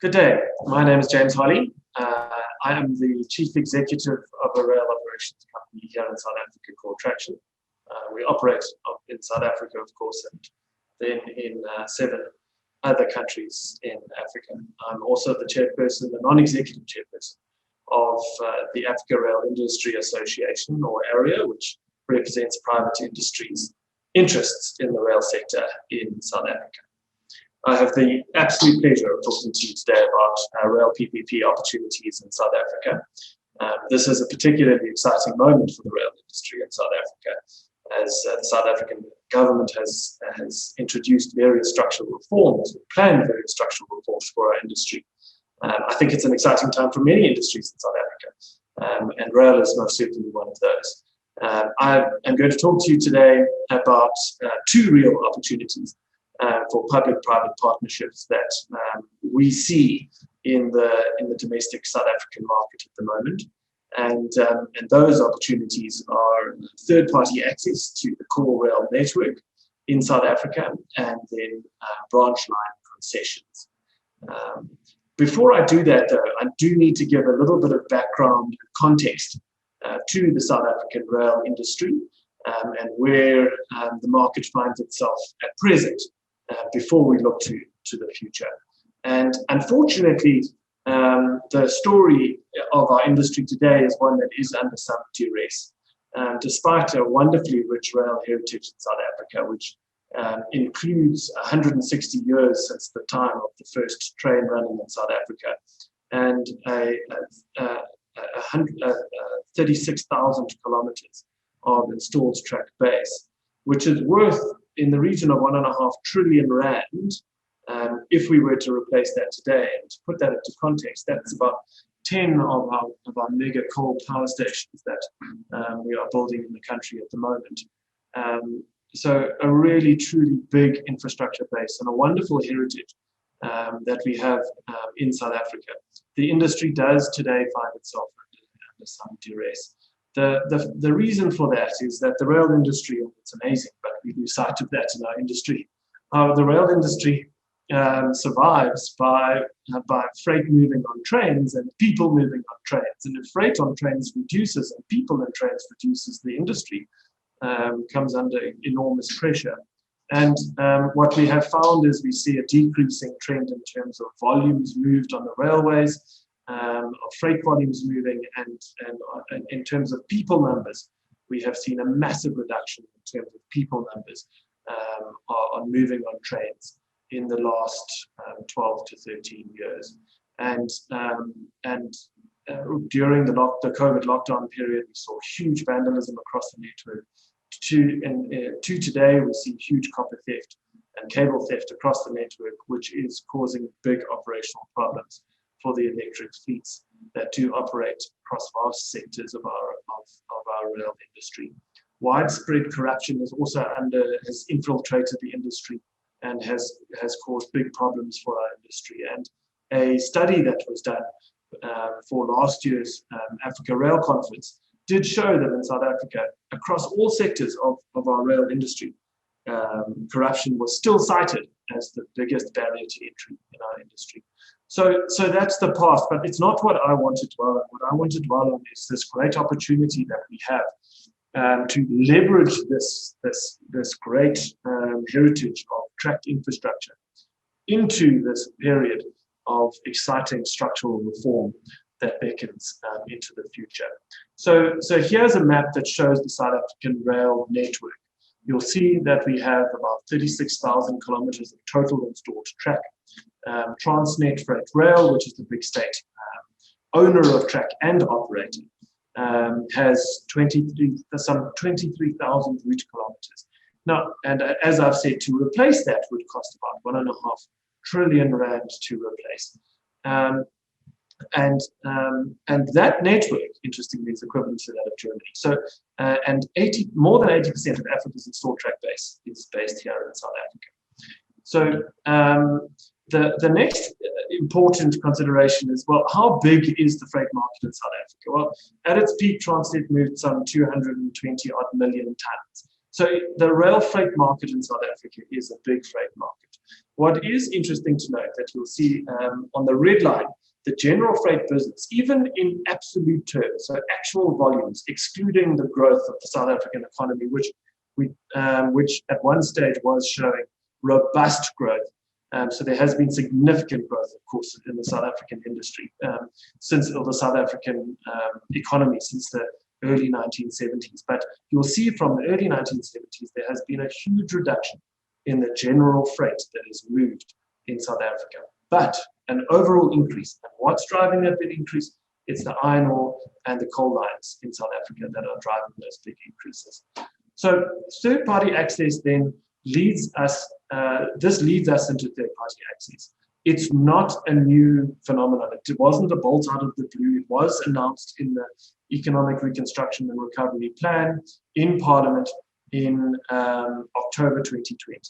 Good day. My name is James Holley. I am the Chief Executive of a rail operations company here in South Africa called Traxtion. We operate in South Africa, of course, and then in 7 other countries in Africa. I'm also the chairperson, the non-executive chairperson of the Africa Rail Industry Association, or ARIA, which represents private industry's interests in the rail sector in South Africa. I have the absolute pleasure of talking to you today about rail PPP opportunities in South Africa. This is a particularly exciting moment for the rail industry in South Africa, as the South African government has introduced various structural reforms, planned various structural reforms for our industry. I think it's an exciting time for many industries in South Africa, and rail is most certainly one of those. I am going to talk to you today about 2 real opportunities for public-private partnerships that we see in the domestic South African market at the moment. And those opportunities are third-party access to the core rail network in South Africa, and then branch line concessions. Before I do that, though, I do need to give a little bit of background and context to the South African rail industry and where the market finds itself at present before we look to the future. And unfortunately, the story of our industry today is one that is under some duress. Despite a wonderfully rich rail heritage in South Africa, which includes 160 years since the time of the first train running in South Africa, and 36,000 kilometers of installed track base, which is worth in the region of 1.5 trillion rand. If we were to replace that today, and to put that into context, that's about 10 of our mega coal power stations that we are building in the country at the moment. So a really, truly big infrastructure base and a wonderful heritage that we have in South Africa. The industry does today find itself under some duress. The reason for that is that the rail industry, it's amazing, but we lose sight of that in our industry. The rail industry survives by freight moving on trains and people moving on trains. And if freight on trains reduces and people in trains reduces, the industry comes under enormous pressure. And what we have found is we see a decreasing trend in terms of volumes moved on the railways, of freight volumes moving, and in terms of people numbers, we have seen a massive reduction in terms of people numbers on moving on trains in the last 12 to 13 years. And during the COVID lockdown period, we saw huge vandalism across the network. To today, we see huge copper theft and cable theft across the network, which is causing big operational problems for the electric fleets that do operate across vast sectors of our rail industry. Widespread corruption has infiltrated the industry and has caused big problems for our industry. And a study that was done for last year's Africa Rail Conference did show that in South Africa, across all sectors of our rail industry, corruption was still cited as the biggest barrier to entry in our industry. So that's the past, but it's not what I want to dwell on. What I want to dwell on is this great opportunity that we have to leverage this great heritage of tracked infrastructure into this period of exciting structural reform that beckons into the future. So here's a map that shows the South African rail network. You'll see that we have about 36,000 kilometers of total installed track. Transnet Freight Rail, which is the big state owner of track and operator, has some 23,000 route kilometers. Now, and as I've said, to replace that would cost about 1.5 trillion rand to replace. And that network, interestingly, is equivalent to that of Germany. So, and more than 80% of Africa's installed track base is based here in South Africa. So, the next important consideration is, well, how big is the freight market in South Africa? Well, at its peak, Transnet moved some 220 odd million tons. So the rail freight market in South Africa is a big freight market. What is interesting to note that you'll see on the red line, the general freight business, even in absolute terms, so actual volumes, excluding the growth of the South African economy, which at one stage was showing robust growth. So there has been significant growth, of course, in the South African industry or the South African economy since the early 1970s. But you'll see from the early 1970s, there has been a huge reduction in the general freight that is moved in South Africa, but an overall increase. And what's driving that big increase? It's the iron ore and the coal mines in South Africa that are driving those big increases. So third-party access then leads us into third-party access. It's not a new phenomenon. It wasn't a bolt out of the blue. It was announced in the Economic Reconstruction and Recovery Plan in Parliament in October 2020.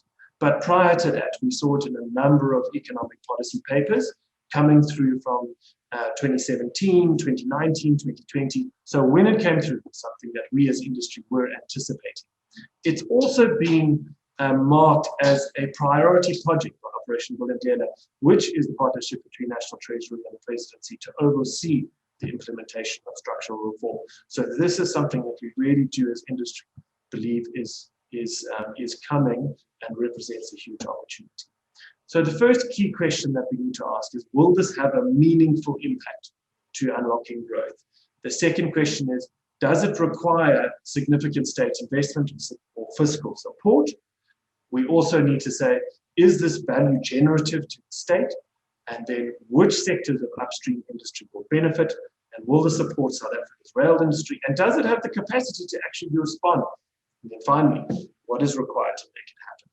But prior to that, we saw it in a number of economic policy papers coming through from 2017, 2019, 2020. So when it came through, it was something that we as industry were anticipating. It's also been marked as a priority project for Operation Vulindlela, which is the partnership between National Treasury and the Presidency to oversee the implementation of structural reform. So this is something that we really do as industry believe is coming and represents a huge opportunity. So the first key question that we need to ask is, will this have a meaningful impact to unlocking growth? The second question is, does it require significant state investment or fiscal support? We also need to say, is this value generative to the state? And then which sectors of upstream industry will benefit? And will this support South Africa's rail industry? And does it have the capacity to actually respond? And then finally, what is required to make it happen?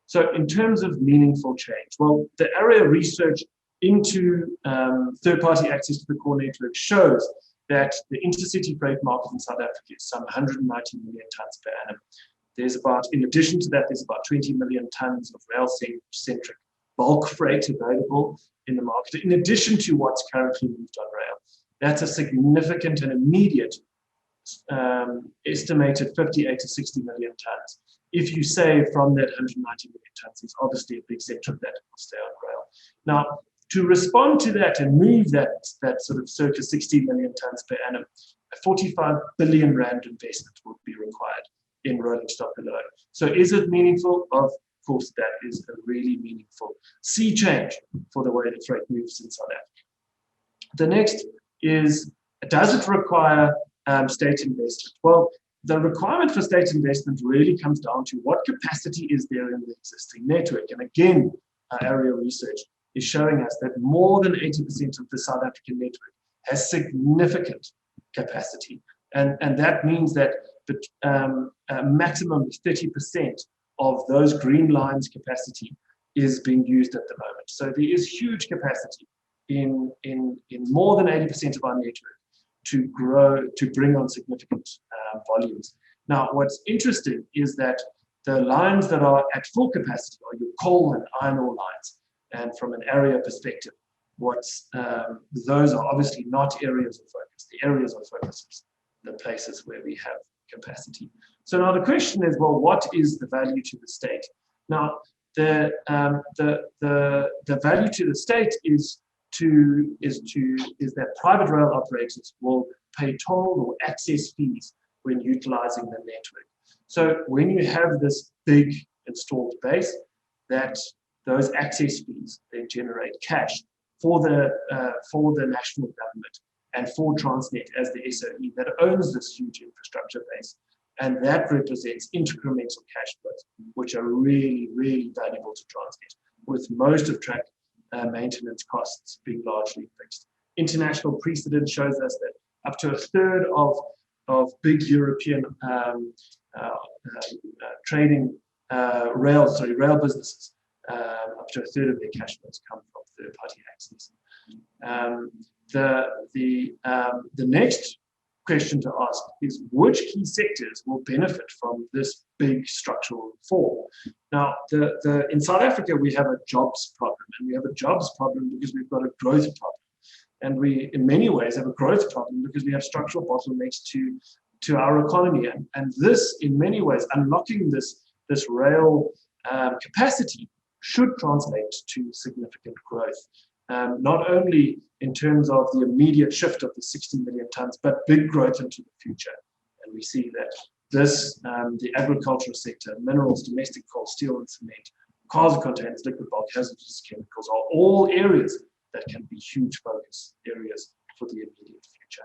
So in terms of meaningful change, well, the area research into third-party access to the core network shows that the intercity freight market in South Africa is some 190 million tons per annum. In addition to that, there's about 20 million tons of rail-centric bulk freight available in the market, in addition to what's currently moved on rail. That's a significant and immediate estimated 58 to 60 million tons. If you say from that 190 million tons, there's obviously a big sector of that will stay on rail. Now, to respond to that and move that sort of circa 60 million tons per annum, a 45 billion rand investment would be required in rolling stock alone. So is it meaningful? Of course, that is a really meaningful sea change for the way the freight moves in South Africa. The next is, does it require state investment? Well, the requirement for state investment really comes down to what capacity is there in the existing network. And again, our area research is showing us that more than 80% of the South African network has significant capacity. And that means that a maximum of 30% of those green lines capacity is being used at the moment. So there is huge capacity in more than 80% of our network to grow, to bring on significant volumes. Now, what's interesting is that the lines that are at full capacity are your coal and iron ore lines. And from an area perspective, those are obviously not areas of focus. The areas of focus is the places where we have capacity. So now the question is, well, what is the value to the state? Now, the value to the state is that private rail operators will pay toll or access fees when utilizing the network. So when you have this big installed base, that those access fees then generate cash for the national government and for Transnet as the SOE that owns this huge infrastructure base. And that represents incremental cash flows, which are really, really valuable to Transnet, with most of track maintenance costs being largely fixed. International precedent shows us that up to a third of big European trading rail businesses, up to a third of their cash flows come from third-party access. The next question to ask is, which key sectors will benefit from this big structural reform? Now, in South Africa, we have a jobs problem, and we have a jobs problem because we've got a growth problem. And we, in many ways, have a growth problem because we have structural bottlenecks to our economy. And this, in many ways, unlocking this rail capacity should translate to significant growth, not only in terms of the immediate shift of the 60 million tons, but big growth into the future. And we see that this, the agricultural sector, minerals, domestic coal, steel and cement, cars and containers, liquid bulk, hazardous chemicals are all areas that can be huge focus areas for the immediate future.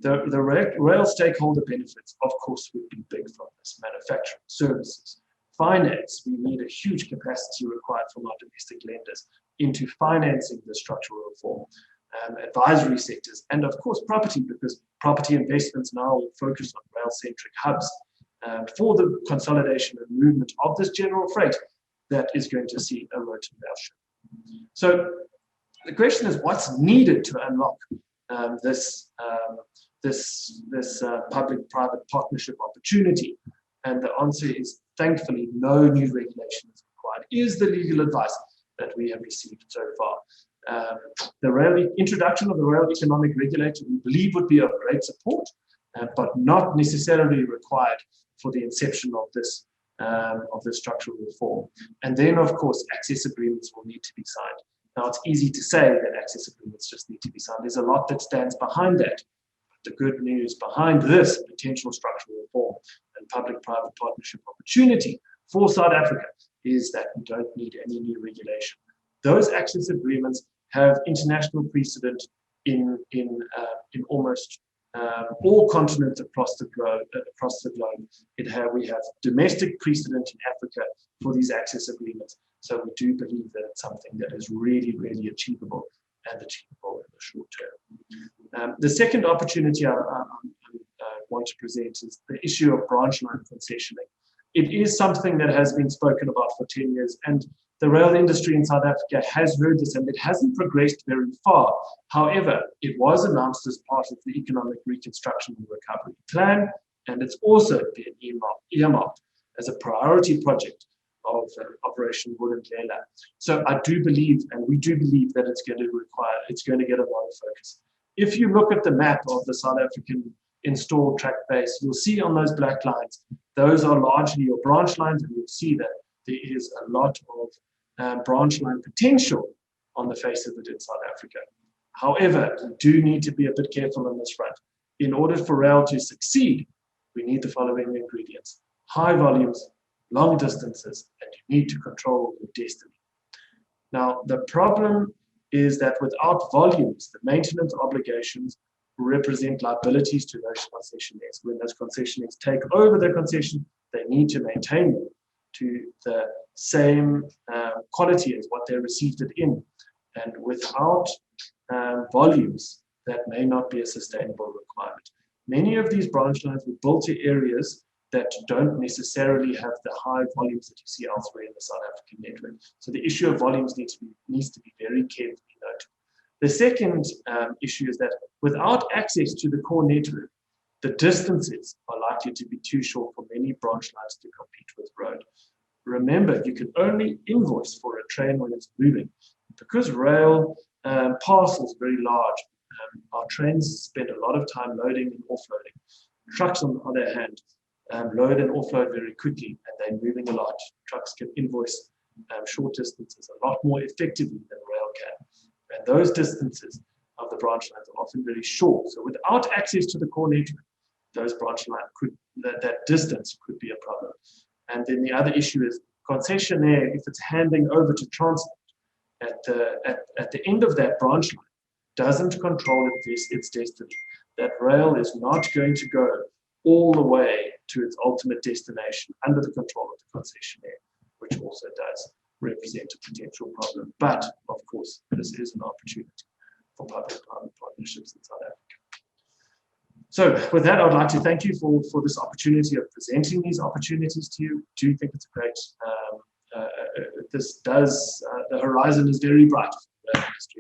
The rail stakeholder benefits, of course, would be big from this: manufacturing, services, finance. We need a huge capacity required from our domestic lenders into financing the structural reform, advisory sectors, and of course property, because property investments now will focus on rail-centric hubs for the consolidation and movement of this general freight that is going to see a road to rail shift. So the question is, what's needed to unlock this public-private partnership opportunity? And the answer is, thankfully, no new regulation is required, is the legal advice that we have received so far. The introduction of the rail economic regulator, we believe, would be of great support, but not necessarily required for the inception of this structural reform. And then, of course, access agreements will need to be signed. Now, it's easy to say that access agreements just need to be signed. There's a lot that stands behind that. The good news behind this potential structural reform and public-private partnership opportunity for South Africa is that we don't need any new regulation. Those access agreements have international precedent in almost all continents across the globe. We have domestic precedent in Africa for these access agreements. So we do believe that it's something that is really, really achievable and achievable in the short term. The second opportunity I want to present is the issue of branch line concessioning. It is something that has been spoken about for 10 years, and the rail industry in South Africa has heard this, and it hasn't progressed very far. However, it was announced as part of the Economic Reconstruction and Recovery Plan, and it's also been earmarked as a priority project of Operation Vulindlela. So I do believe, and we do believe, that it's going to get a lot of focus. If you look at the map of the South African installed track base, you'll see on those black lines, those are largely your branch lines, and you'll see that there is a lot of branch line potential on the face of it in South Africa. However, we do need to be a bit careful on this front. In order for rail to succeed, we need the following ingredients: high volumes, long distances, and you need to control your destiny. Now, the problem is that without volumes, the maintenance obligations represent liabilities to those concessionaires. When those concessionaires take over their concession, they need to maintain them to the same quality as what they received it in. And without volumes, that may not be a sustainable requirement. Many of these branch lines were built to areas that don't necessarily have the high volumes that you see elsewhere in the South African network. So the issue of volumes needs to be very carefully noted. The second issue is that without access to the core network, the distances are likely to be too short for many branch lines to compete with road. Remember, you can only invoice for a train when it's moving. Because rail parcels very large, our trains spend a lot of time loading and offloading. Trucks, on the other hand, load and offload very quickly, and they're moving a lot. Trucks can invoice short distances a lot more effectively than rail can. And those distances of the branch lines are often very short. So without access to the core network, those branch lines that distance could be a problem. And then the other issue is concessionaire, if it's handing over to Transnet, at the end of that branch line, doesn't control its destiny. That rail is not going to go all the way to its ultimate destination under the control of the concessionaire, which also does represent a potential problem. But, of course, this is an opportunity for public-private partnerships in South Africa. So with that, I would like to thank you for this opportunity of presenting these opportunities to you. I do think it's a great, the horizon is very bright for the industry